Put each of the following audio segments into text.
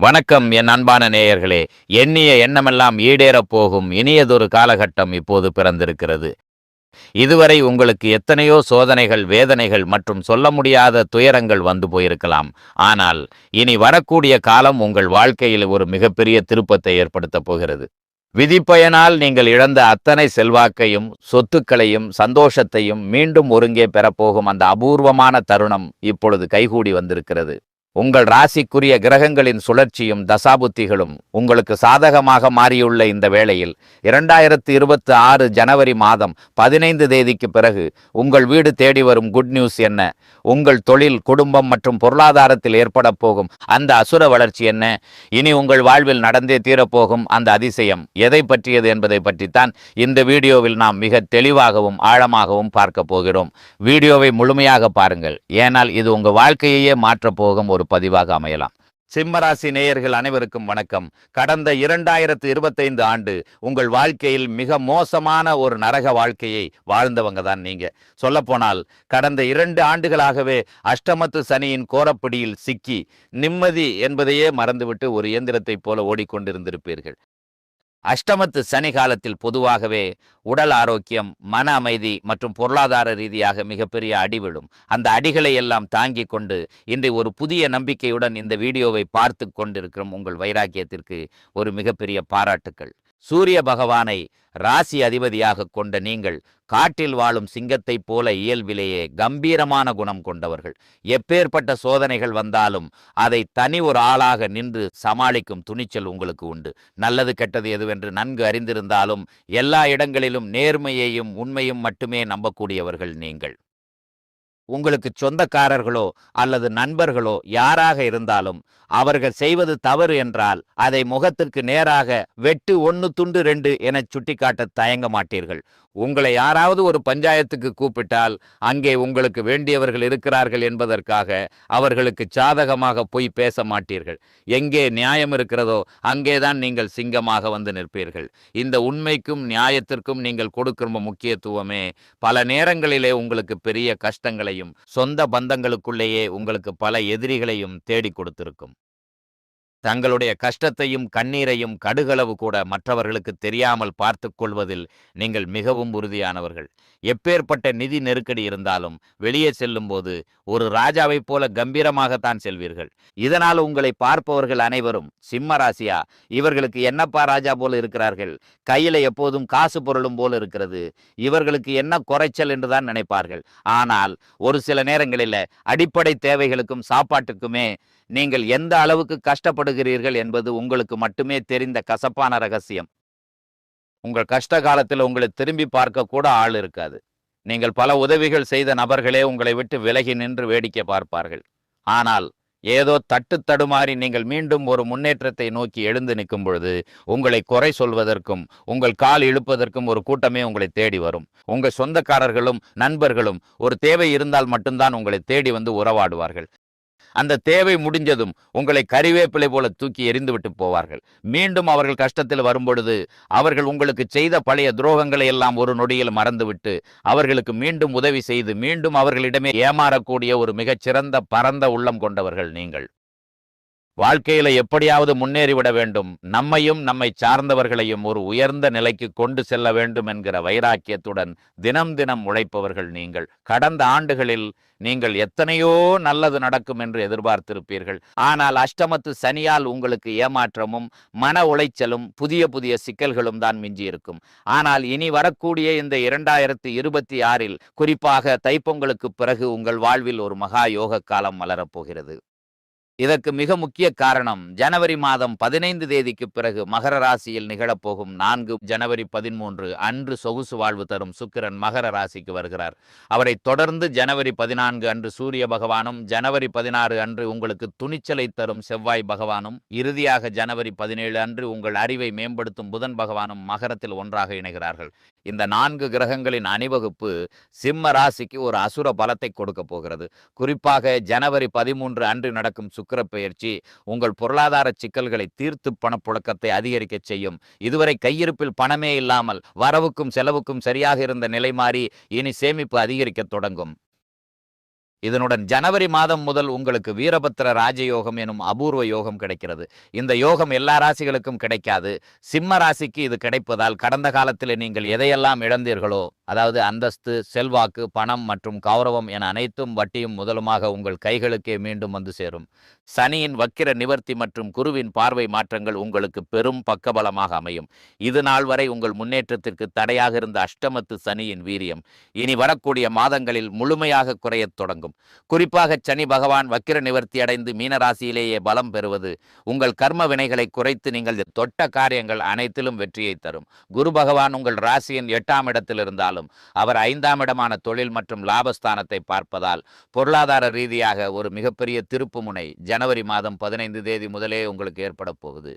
வணக்கம் என் அன்பான நேயர்களே. எண்ணிய எண்ணமெல்லாம் ஈடேறப் போகும் இனியதொரு காலகட்டம் இப்போது பிறந்திருக்கிறது. இதுவரை உங்களுக்கு எத்தனையோ சோதனைகள், வேதனைகள் மற்றும் சொல்ல முடியாத துயரங்கள் வந்து போயிருக்கலாம். ஆனால் இனி வரக்கூடிய காலம் உங்கள் வாழ்க்கையில் ஒரு மிகப்பெரிய திருப்பத்தை ஏற்படுத்தப் போகிறது. விதிப்பயனால் நீங்கள் இழந்த அத்தனை செல்வாக்கையும், சொத்துக்களையும், சந்தோஷத்தையும் மீண்டும் ஒருங்கே பெறப்போகும் அந்த அபூர்வமான தருணம் இப்பொழுது கைகூடி வந்திருக்கிறது. உங்கள் ராசிக்குரிய கிரகங்களின் சுழற்சியும் தசாபுத்திகளும் உங்களுக்கு சாதகமாக மாறியுள்ள இந்த வேளையில் 2026 ஜனவரி மாதம் 15 தேதிக்கு பிறகு உங்கள் வீடு தேடி வரும் குட் நியூஸ் என்ன? உங்கள் தொழில், குடும்பம் மற்றும் பொருளாதாரத்தில் ஏற்பட போகும் அந்த அசுர வளர்ச்சி என்ன? இனி உங்கள் வாழ்வில் நடந்தே தீரப்போகும் அந்த அதிசயம் எதை பற்றியது என்பதை பற்றித்தான் இந்த வீடியோவில் நாம் மிக தெளிவாகவும் ஆழமாகவும் பார்க்க போகிறோம். வீடியோவை முழுமையாக பாருங்கள். ஏனால் இது உங்கள் வாழ்க்கையையே மாற்றப் போகும் ஒரு பதிவாக அமையலாம். சிம்மராசி நேயர்கள் அனைவருக்கும் வணக்கம். கடந்த 2025 ஆண்டு உங்கள் வாழ்க்கையில் மிக மோசமான ஒரு நரக வாழ்க்கையை வாழ்ந்தவங்க தான் நீங்க. சொல்லப்போனால் கடந்த 2 ஆண்டுகளாகவே அஷ்டமத்து சனியின் கோரப்பிடியில் சிக்கி நிம்மதி என்பதையே மறந்துவிட்டு ஒரு இயந்திரத்தைப் போல ஓடிக்கொண்டிருந்திருப்பீர்கள். அஷ்டமத்து சனி காலத்தில் பொதுவாகவே உடல் ஆரோக்கியம், மன அமைதி மற்றும் பொருளாதார ரீதியாக மிகப்பெரிய அடி விழும். அந்த அடிகளை எல்லாம் தாங்கி கொண்டு இன்று ஒரு புதிய நம்பிக்கையுடன் இந்த வீடியோவை பார்த்து கொண்டிருக்கும் உங்கள் வைராக்கியத்திற்கு ஒரு மிகப்பெரிய பாராட்டுக்கள். சூரிய பகவானை ராசி அதிபதியாக கொண்ட நீங்கள் காட்டில் வாழும் சிங்கத்தை போல இயல்பிலேயே கம்பீரமான குணம் கொண்டவர்கள். எப்பேற்பட்ட சோதனைகள் வந்தாலும் அதை தனி ஒரு ஆளாக நின்று சமாளிக்கும் துணிச்சல் உங்களுக்கு உண்டு. நல்லது கெட்டது எதுவென்று நன்கு அறிந்திருந்தாலும் எல்லா இடங்களிலும் நேர்மையையும் உண்மையும் மட்டுமே நம்பக்கூடியவர்கள் நீங்கள். உங்களுக்கு சொந்தக்காரர்களோ அல்லது நண்பர்களோ யாராக இருந்தாலும் அவர்கள் செய்வது தவறு என்றால் அதை முகத்திற்கு நேராக வெட்டு 1 துண்டு 2 என சுட்டிக்காட்ட தயங்க மாட்டீர்கள். உங்களை யாராவது ஒரு பஞ்சாயத்துக்கு கூப்பிட்டால் அங்கே உங்களுக்கு வேண்டியவர்கள் இருக்கிறார்கள் என்பதற்காக அவர்களுக்கு சாதகமாக போய் பேச மாட்டீர்கள். எங்கே நியாயம் இருக்கிறதோ அங்கேதான் நீங்கள் சிங்கமாக வந்து நிற்பீர்கள். இந்த உண்மைக்கும் நியாயத்திற்கும் நீங்கள் கொடுக்கும் முக்கியத்துவமே பல நேரங்களிலே உங்களுக்கு பெரிய கஷ்டங்களையும் சொந்த பந்தங்களுக்குள்ளேயே உங்களுக்கு பல எதிரிகளையும் தேடி கொடுத்திருக்கும். தங்களுடைய கஷ்டத்தையும் கண்ணீரையும் கடுகளவு கூட மற்றவர்களுக்கு தெரியாமல் பார்த்து கொள்வதில் நீங்கள் மிகவும் உறுதியானவர்கள். எப்பேற்பட்ட நிதி நெருக்கடி இருந்தாலும் வெளியே செல்லும் போது ஒரு ராஜாவைப் போல கம்பீரமாகத்தான் செல்வீர்கள். இதனால் உங்களை பார்ப்பவர்கள் அனைவரும் சிம்ம ராசியா, இவர்களுக்கு என்னப்பா ராஜா போல இருக்கிறார்கள், கையில எப்போதும் காசு பொருளும் போல இருக்கிறது, இவர்களுக்கு என்ன குறைச்சல் என்றுதான் நினைப்பார்கள். ஆனால் ஒரு சில நேரங்களில் அடிப்படை தேவைகளுக்கும் சாப்பாட்டுக்குமே நீங்கள் எந்த அளவுக்கு கஷ்டப்படுகிறீர்கள் என்பது உங்களுக்கு மட்டுமே தெரிந்த கசப்பான ரகசியம். உங்கள் கஷ்ட காலத்தில் உங்களை திரும்பி பார்க்க கூட ஆள் இருக்காது. நீங்கள் பல உதவிகள் செய்த நபர்களே உங்களை விட்டு விலகி நின்று வேடிக்கை பார்ப்பார்கள். ஆனால் ஏதோ தட்டு தடுமாறி நீங்கள் மீண்டும் ஒரு முன்னேற்றத்தை நோக்கி எழுந்து நிற்கும் பொழுது உங்களை குறை சொல்வதற்கும் உங்கள் கால் இழுப்பதற்கும் ஒரு கூட்டமே உங்களை தேடி வரும். உங்கள் சொந்தக்காரர்களும் நண்பர்களும் ஒரு தேவை இருந்தால் மட்டும்தான் உங்களை தேடி வந்து உறவாடுவார்கள். அந்த தேவை முடிஞ்சதும் உங்களை கறிவேப்பிலை போல தூக்கி எறிந்துவிட்டு போவார்கள். மீண்டும் அவர்கள் கஷ்டத்தில் வரும்பொழுது அவர்கள் உங்களுக்கு செய்த பழைய துரோகங்களை எல்லாம் ஒரு நொடியில் மறந்துவிட்டு அவர்களுக்கு மீண்டும் உதவி செய்து மீண்டும் அவர்களிடமே ஏமாறக்கூடிய ஒரு மிகச்சிறந்த பரந்த உள்ளம் கொண்டவர்கள் நீங்கள். வாழ்க்கையில எப்படியாவது முன்னேறிவிட வேண்டும், நம்மையும் நம்மை சார்ந்தவர்களையும் ஒரு உயர்ந்த நிலைக்கு கொண்டு செல்ல வேண்டும் என்கிற வைராக்கியத்துடன் தினம் தினம் உழைப்பவர்கள் நீங்கள். கடந்த ஆண்டுகளில் நீங்கள் எத்தனையோ நல்லது நடக்கும் என்று எதிர்பார்த்திருப்பீர்கள். ஆனால் அஷ்டமத்து சனியால் உங்களுக்கு ஏமாற்றமும் மன உளைச்சலும் புதிய புதிய சிக்கல்களும் தான் மிஞ்சி இருக்கும். ஆனால் இனி வரக்கூடிய இந்த 2026 குறிப்பாக தைப்பொங்கலுக்கு பிறகு உங்கள் வாழ்வில் ஒரு மகா யோக காலம் மலரப்போகிறது. இதற்கு மிக முக்கிய காரணம் ஜனவரி மாதம் 15 தேதிக்கு பிறகு மகர ராசியில் நிகழப்போகும் 4 ஜனவரி 13 அன்று சொகுசு வாழ்வு தரும் சுக்கிரன் மகர ராசிக்கு வருகிறார். அவரை தொடர்ந்து ஜனவரி 14 அன்று சூரிய பகவானும், ஜனவரி 16 அன்று உங்களுக்கு துணிச்சலை தரும் செவ்வாய் பகவானும், இறுதியாக ஜனவரி 17 அன்று உங்கள் அறிவை மேம்படுத்தும் புதன் பகவானும் மகரத்தில் ஒன்றாக இணைகிறார்கள். இந்த 4 கிரகங்களின் அணிவகுப்பு சிம்ம ராசிக்கு ஒரு அசுர பலத்தை கொடுக்க போகிறது. குறிப்பாக ஜனவரி 13 அன்று நடக்கும் சுக்கிர பெயர்ச்சி உங்கள் பொருளாதார சிக்கல்களை தீர்த்து பணப்புழக்கத்தை அதிகரிக்க செய்யும். இதுவரை கையிருப்பில் பணமே இல்லாமல் வரவுக்கும் செலவுக்கும் சரியாக இருந்த நிலை மாறி இனி சேமிப்பு அதிகரிக்க தொடங்கும். இதனுடன் ஜனவரி மாதம் முதல் உங்களுக்கு வீரபத்திர ராஜயோகம் எனும் அபூர்வ யோகம் கிடைக்கிறது. இந்த யோகம் எல்லா ராசிகளுக்கும் கிடைக்காது. சிம்ம ராசிக்கு இது கிடைப்பதால் கடந்த காலத்தில் நீங்கள் எதையெல்லாம் இழந்தீர்களோ, அதாவது அந்தஸ்து, செல்வாக்கு, பணம் மற்றும் கௌரவம் என அனைத்தும் வட்டியும் முதலுமாக உங்கள் கைகளுக்கே மீண்டும் வந்து சேரும். சனியின் வக்கிர நிவர்த்தி மற்றும் குருவின் பார்வை மாற்றங்கள் உங்களுக்கு பெரும் பக்கபலமாக அமையும். இது நாள் வரை உங்கள் முன்னேற்றத்திற்கு தடையாக இருந்த அஷ்டமத்து சனியின் வீரியம் இனி வரக்கூடிய மாதங்களில் முழுமையாக குறையத் தொடங்கும். குறிப்பாக சனி பகவான் வக்கிர நிவர்த்தி அடைந்து மீனராசியிலேயே பலம் பெறுவது உங்கள் கர்ம வினைகளை குறைத்து நீங்கள் தொட்ட காரியங்கள் அனைத்திலும் வெற்றியை தரும். குரு பகவான் உங்கள் ராசியின் 8ஆம் இடத்தில் இருந்தாலும் அவர் 5ஆம் இடமான தொழில் மற்றும் லாபஸ்தானத்தை பார்ப்பதால் பொருளாதார ரீதியாக ஒரு மிகப்பெரிய திருப்பு முனை ஜனவரி மாதம் 15 தேதி முதலே உங்களுக்கு ஏற்பட போகுது.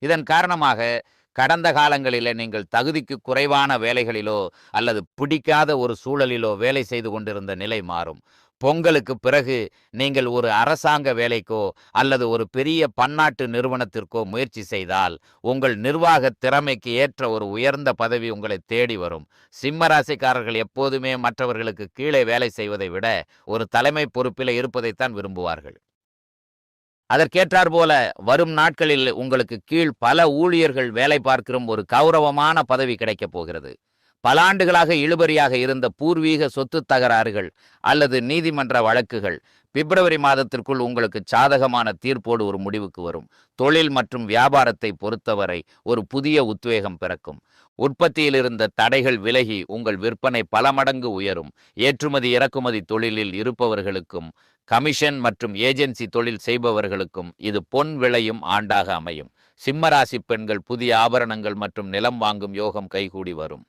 இதன் காரணமாக கடந்த காலங்களில் நீங்கள் தகுதிக்கு குறைவான வேலைகளிலோ அல்லது பிடிக்காத ஒரு சூழலிலோ வேலை செய்து கொண்டிருந்த நிலை மாறும். பொங்கலுக்கு பிறகு நீங்கள் ஒரு அரசாங்க வேலைக்கோ அல்லது ஒரு பெரிய பன்னாட்டு நிறுவனத்திற்கோ முயற்சி செய்தால் உங்கள் நிர்வாக திறமைக்கு ஏற்ற ஒரு உயர்ந்த பதவி உங்களை தேடி வரும். சிம்ம ராசிக்காரர்கள் எப்போதுமே மற்றவர்களுக்கு கீழே வேலை செய்வதை விட ஒரு தலைமை பொறுப்பில் இருப்பதைத்தான் விரும்புவார்கள். அதற்கேற்றார் போல வரும் நாட்களில் உங்களுக்கு கீழ் பல ஊழியர்கள் வேலை பார்க்கிற ஒரு கௌரவமான பதவி கிடைக்கப் போகிறது. பல ஆண்டுகளாக இழுபறியாக இருந்த பூர்வீக சொத்து தகராறுகள் அல்லது நீதிமன்ற வழக்குகள் பிப்ரவரி மாதத்திற்குள் உங்களுக்கு சாதகமான தீர்ப்போடு ஒரு முடிவுக்கு வரும். தொழில் மற்றும் வியாபாரத்தை பொறுத்தவரை ஒரு புதிய உத்வேகம் பிறக்கும். உற்பத்தியில் இருந்த தடைகள் விலகி உங்கள் விற்பனை பல மடங்கு உயரும். ஏற்றுமதி இறக்குமதி தொழிலில் இருப்பவர்களுக்கும் கமிஷன் மற்றும் ஏஜென்சி தொழில் செய்பவர்களுக்கும் இது பொன் விளையும் ஆண்டாக அமையும். சிம்மராசி பெண்கள் புதிய ஆபரணங்கள் மற்றும் நிலம் வாங்கும் யோகம் கைகூடி வரும்.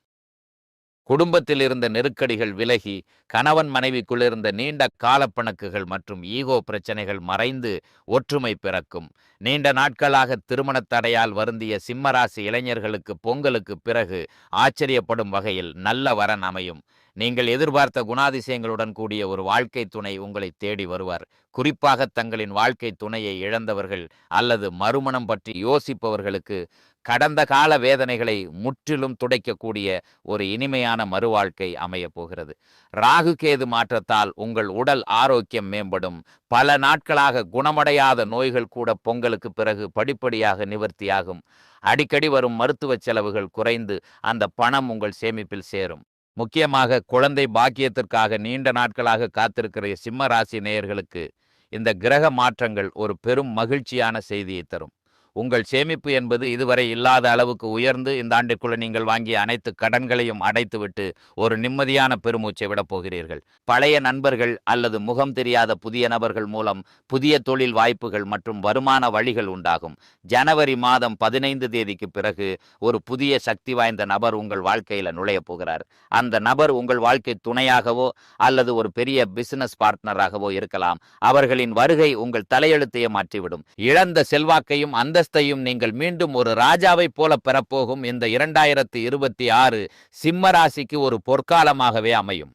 குடும்பத்தில் இருந்த நெருக்கடிகள் விலகி கணவன் மனைவிக்குள் இருந்த நீண்ட கால பிணக்குகள் மற்றும் ஈகோ பிரச்சனைகள் மறைந்து ஒற்றுமை பிறக்கும். நீண்ட நாட்களாக திருமண தடையால் வருந்திய சிம்மராசி இளைஞர்களுக்கு பொங்கலுக்கு பிறகு ஆச்சரியப்படும் வகையில் நல்ல வரன் அமையும். நீங்கள் எதிர்பார்த்த குணாதிசயங்களுடன் கூடிய ஒரு வாழ்க்கை துணை உங்களை தேடி வருவார். குறிப்பாக தங்களின் வாழ்க்கை துணையை இழந்தவர்கள் அல்லது மறுமணம் பற்றி யோசிப்பவர்களுக்கு கடந்த கால வேதனைகளை முற்றிலும் துடைக்கக்கூடிய ஒரு இனிமையான மறுவாழ்க்கை அமைய போகிறது. ராகு கேது மாற்றத்தால் உங்கள் உடல் ஆரோக்கியம் மேம்படும். பல நாட்களாக குணமடையாத நோய்கள் கூட பொங்கலுக்கு பிறகு படிப்படியாக நிவர்த்தியாகும். அடிக்கடி வரும் மருத்துவ செலவுகள் குறைந்து அந்த பணம் உங்கள் சேமிப்பில் சேரும். முக்கியமாக குழந்தை பாக்கியத்திற்காக நீண்ட நாட்களாக காத்திருக்கிற சிம்ம ராசி நேயர்களுக்கு இந்த கிரக மாற்றங்கள் ஒரு பெரும் மகிழ்ச்சியான செய்தியை தரும். உங்கள் சேமிப்பு என்பது இதுவரை இல்லாத அளவுக்கு உயர்ந்து இந்த ஆண்டிற்குள்ள நீங்கள் வாங்கிய அனைத்து கடன்களையும் அடைத்துவிட்டு ஒரு நிம்மதியான பெருமூச்சை விடப் போகிறீர்கள். பழைய நண்பர்கள் அல்லது முகம் தெரியாத புதிய நபர்கள் மூலம் புதிய தொழில் வாய்ப்புகள் மற்றும் வருமான வழிகள் உண்டாகும். ஜனவரி மாதம் 15 தேதிக்கு பிறகு ஒரு புதிய சக்தி வாய்ந்த நபர் உங்கள் வாழ்க்கையில் நுழைய போகிறார். அந்த நபர் உங்கள் வாழ்க்கை துணையாகவோ அல்லது ஒரு பெரிய பிசினஸ் பார்ட்னராகவோ இருக்கலாம். அவர்களின் வருகை உங்கள் தலையெழுத்தையே மாற்றிவிடும். இழந்த செல்வாக்கையும் அந்தஸ்தையும் நீங்கள் மீண்டும் ஒரு ராஜாவை போல பெறப்போகும் இந்த 2026 சிம்ம ராசிக்கு ஒரு பொற்காலமாகவே அமையும்.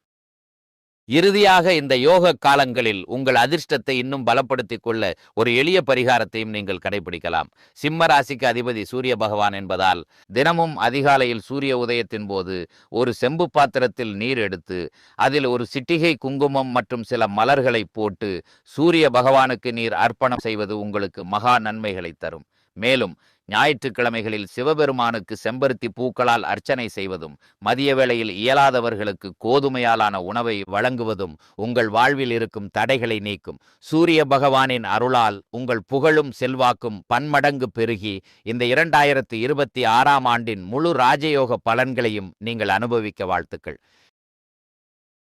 இறுதியாக இந்த யோக காலங்களில் உங்கள் அதிர்ஷ்டத்தை இன்னும் பலப்படுத்திக் கொள்ள ஒரு எளிய பரிகாரத்தையும் நீங்கள் கடைபிடிக்கலாம். சிம்ம ராசிக்கு அதிபதி சூரிய பகவான் என்பதால் தினமும் அதிகாலையில் சூரிய உதயத்தின் போது ஒரு செம்பு பாத்திரத்தில் நீர் எடுத்து அதில் ஒரு சிட்டிகை குங்குமம் மற்றும் சில மலர்களை போட்டு சூரிய பகவானுக்கு நீர் அர்ப்பணம் செய்வது உங்களுக்கு மகா நன்மைகளை தரும். மேலும் ஞாயிற்றுக்கிழமைகளில் சிவபெருமானுக்கு செம்பருத்தி பூக்களால் அர்ச்சனை செய்வதும் மதிய வேளையில் இயலாதவர்களுக்கு கோதுமையாலான உணவை வழங்குவதும் உங்கள் வாழ்வில் இருக்கும் தடைகளை நீக்கும். சூரிய பகவானின் அருளால் உங்கள் புகழும் செல்வாக்கும் பன்மடங்கு பெருகி இந்த 2026ஆம் ஆண்டின் முழு ராஜயோக பலன்களையும் நீங்கள் அனுபவிக்க வாழ்த்துக்கள்.